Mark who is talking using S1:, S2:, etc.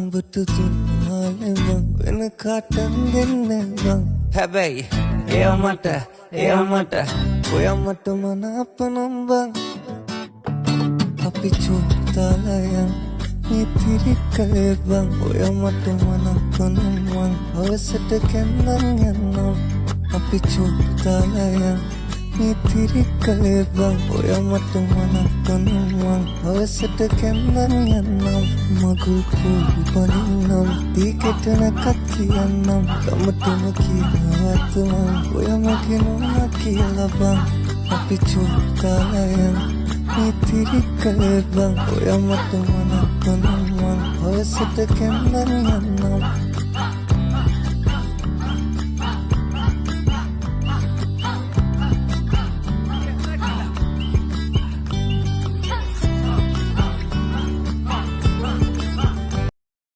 S1: නුඹට දුන්නාලේ මං වෙන කාටත් දෙන්නේ බං හැබැයි එයා මට ඔයා මට මනාපනම් බං අපි චෝතාලයන් ඉතිරි කලේ බං ඔයා මට මනාපනම් මං හවසට කැන්දන් යන්නම් අපි චෝතාලයන් ඉතිරි කලේ බං ඔයා මට මනාපනම් මං හවසට කැන්දන් යන්නම් මගුල් පොල් බලින්නම් දීකෙටනකත් කියන්නම් ගමටම කියනවත් මං ඔයා මගේ නෝනා කියලා බං අපි චෝතාලයන් ඉතිරි කලේ බං ඔයා මට මනාපනම් මං හවසට කැන්දන් යන්නම්